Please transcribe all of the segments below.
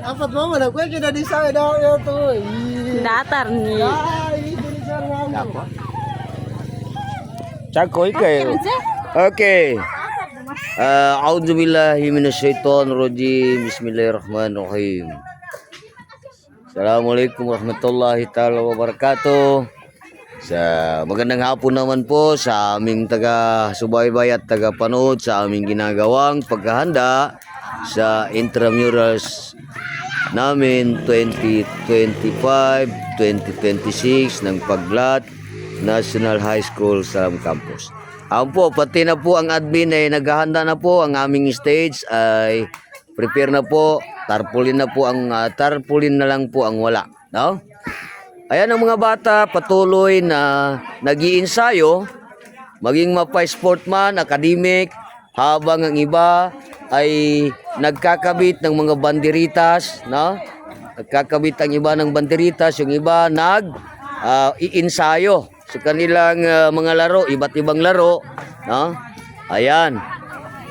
Apat mo man ako kaya di sa daw to. Datar ni. Ay, dili sa Apa? Cakoy kayo. Okay. A'udzu billahi minasyaitonir rajim. Bismillahirrahmanirrahim. Assalamualaikum warahmatullahi taala wabarakatuh. Sa magandang hapon naman po sa aming taga-subaybay at taga-panood sa aming ginagawang paghahanda sa intramurals namin 2025-2026 ng Paglat National High School Salam Campus. Po, pati na po ang admin ay naghahanda na po. Ang aming stage ay prepare na po. Tarpaulin na po ang tarpaulin na lang po ang wala, no? Ayan ang mga bata patuloy na nag-iinsayo maging mapa-sportman, academic, habang ang iba ay nagkakabit ng mga banderitas, no? Nagkakabit ang iba ng banderitas, yung iba iinsayo sa kanilang mga laro, iba't ibang laro, no? Ayan.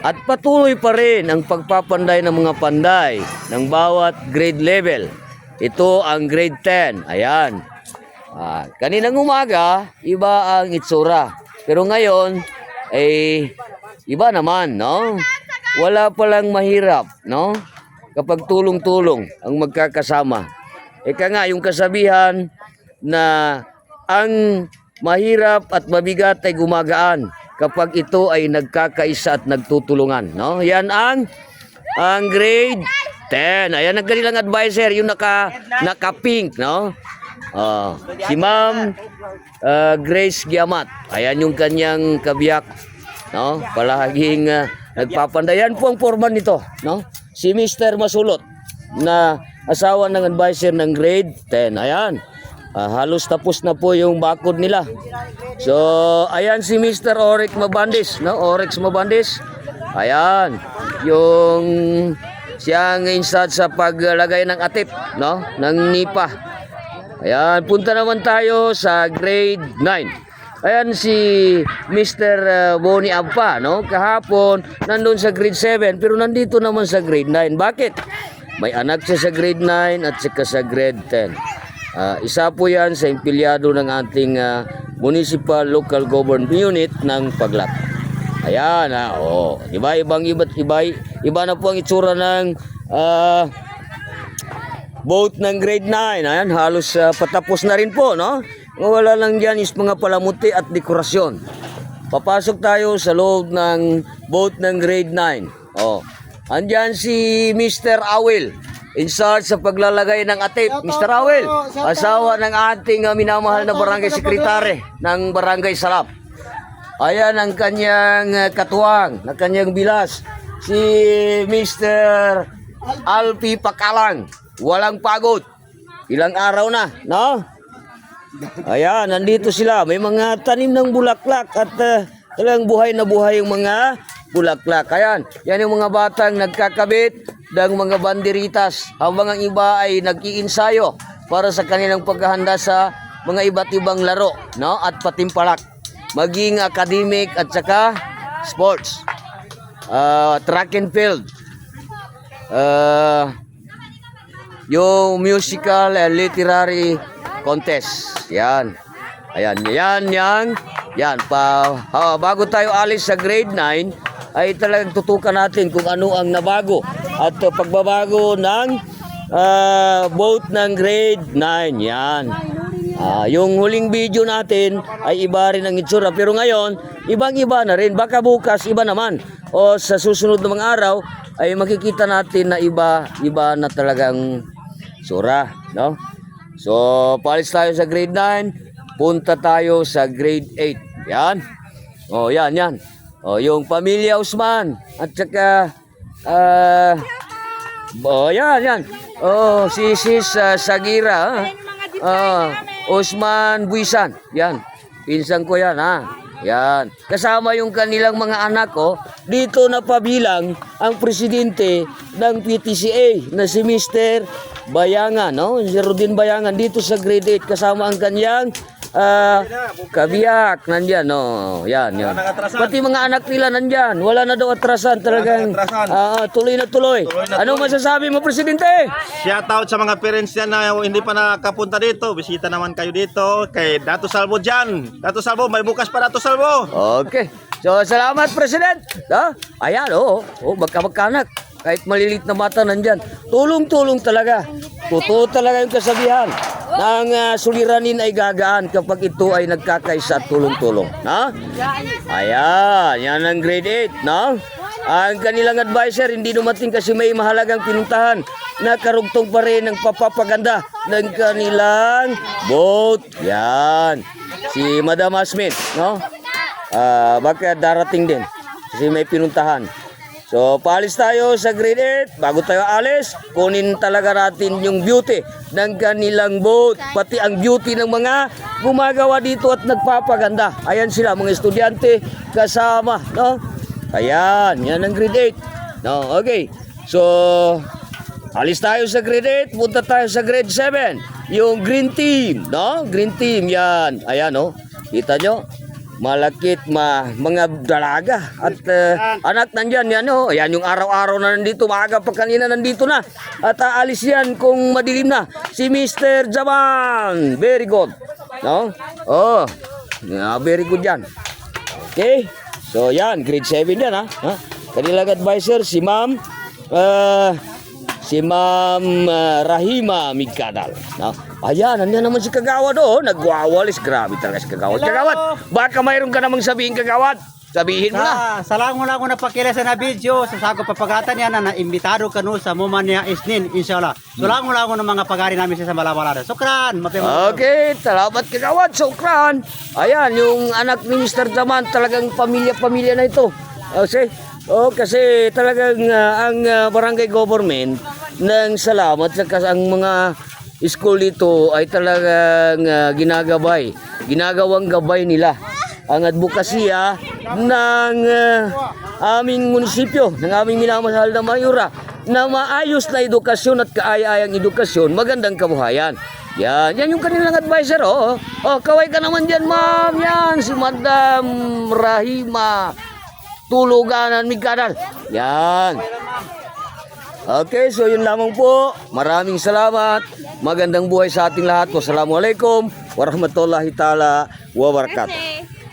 At patuloy pa rin ang pagpapanday ng mga panday ng bawat grade level. Ito ang grade 10. Ayan. Kaninang umaga, iba ang itsura. Pero ngayon, iba naman, no? Wala palang mahirap, no? Kapag tulong-tulong ang magkakasama. Ika nga, yung kasabihan na ang mahirap at mabigat ay gumagaan kapag ito ay nagkakaisa at nagtutulungan, no? Yan ang grade 10. Ayan ang kanilang advisor, yung naka-pink, no? Si Ma'am Grace Giamat. Ayan yung kanyang kabiyak, no? Palaging nagpapandayan po ang foreman nito, no? Si Mr. Masulot na asawa ng advisor ng grade 10. Ayan. Halos tapos na po yung bakod nila. So, ayan si Mr. Orex Mabandis, no? Orex Mabandis. Ayan, yung siyang instat sa paglagay ng atip, no? Ng nipa. Ayan, punta naman tayo sa grade 9. Ayan si Mr. Boni Abpa, no? Kahapon nandun sa grade 7 pero nandito naman sa grade 9. Bakit? May anak siya sa grade 9 at saka sa grade 10. Isa po yan sa empleyado ng ating Municipal Local Government Unit ng Paglat. Ayan, iba na po ang itsura ng boat ng grade 9. Ayan, halos patapos na rin po, no? Wala lang dyan is mga palamuti at dekorasyon. Papasok tayo sa loob ng boat ng grade 9. Andyan si Mr. Awil, in charge sa paglalagay ng atip. Mr. Awil, asawa ng ating minamahal na barangay sekretary ng Barangay Salap. Ayan ang kanyang katuwang, na kanyang bilas. Si Mr. Alpi Pakalang, walang pagod. Ilang araw na, no? Ayan, nandito sila. May mga tanim ng bulaklak at talagang buhay na buhay yung mga bulaklak. Ayan, yan yung mga batang nagkakabit ng mga banderitas. Habang ang iba ay nag-iinsayo para sa kanilang paghahanda sa mga iba't ibang laro, no? At patimpalak. Maging academic at saka sports. Track and field. Yung musical and literary contest. Yan. Ayan, yan. Bago tayo alis sa grade 9, ay talagang tutukan natin kung ano ang nabago. At pagbabago ng boat ng grade 9. Yan. Yung huling video natin ay iba rin ang itsura. Pero ngayon, ibang-iba na rin. Baka bukas, iba naman. O sa susunod na mga araw, ay makikita natin na iba na talagang itsura, no? So, palis tayo sa grade 9, punta tayo sa grade 8. Yan. Yan. Yung pamilya Usman at saka yan. Si Sis Sagira, Usman Buisan. Yan. Pinsan ko yan, ha. Yan. Kasama yung kanilang mga anak, dito napabilang ang presidente ng PTCA na si Mr. Bayangan, no? Si Rodin Bayangan dito sa grade 8 kasama ang kanyang Kabiyak, nandyan, no. Yan. Pati mga anak nila nandyan. Wala na daw atrasan talagang. Tuloy na tuloy. Ano masasabi mo, Presidente? Shout out sa mga parents yan na hindi pa nakapunta dito. Bisita naman kayo dito kay Dato Salvo dyan. Dato Salvo, may bukas pa Dato Salvo. Okay. So, salamat, President. Ayan, magkamag-anak. Kahit malilit na bata nandyan. Tulong-tulong talaga. Totoo talaga yung kasabihan. Ang suliranin ay gagaan kapag ito ay nagkakaisa at tulong-tulong. Ayan, yan ang grade 8. Ang kanilang advisor hindi dumating kasi may mahalagang pinuntahan na karugtong pa rin ng papapaganda ng kanilang boat. Yan. Si Madam Asmit, baka darating din kasi may pinuntahan. So, paalis tayo sa grade 8. Bago tayo alis, kunin talaga natin yung beauty ng kanilang boat. Pati ang beauty ng mga gumagawa dito at nagpapaganda. Ayan sila, mga estudyante kasama. Ayan, yan ang grade 8. Okay. So, alis tayo sa grade 8. Punta tayo sa grade 7. Yung green team. Green team, yan. Ayan, kita nyo? Malakit mga dalaga at anak nandyan yan yan yung araw-araw na nandito, maaga pa kanina nandito na at aalis yan kung madilim na si Mr. Jaman. Very good, very good yan. Okay, so yan grade 7 yan kanilang advisor si Ma'am Rahima Migkadal. Ayan, nandiyan naman si Kagawad nagwawalis. Grabe talaga si Kagawad. Kagawad, baka mayroon ka namang sabihin, Kagawad. Sabihin mo na. Salang mo lang ko napakilasa na video sa sago papagatan yan na naimbitado ka no sa Muman niya Isnin, inshallah. Salang mo lang ko ng mga pagari namin sa Malabalada. Sukran. Okay, salamat Kagawad. Sukran. Ayan, yung anak ni Mr. Zaman, talagang pamilya-pamilya na ito. Kasi talagang ang barangay government ng salamat sa ang mga school dito ay talagang ginagawang gabay nila ang advokasya ng aming munisipyo, ng aming minamahal na mayura na maayos na edukasyon at kaaya-ayang edukasyon, magandang kabuhayan. Yan yung kanilang advisor. Kaway ka naman dyan, ma'am. Yan, si Madam Rahima Tuluganan Migkadal. Yan. Okay, so yun lamang po. Maraming salamat. Magandang buhay sa ating lahat. Wassalamualaikum warahmatullahi ta'ala wabarakatuh.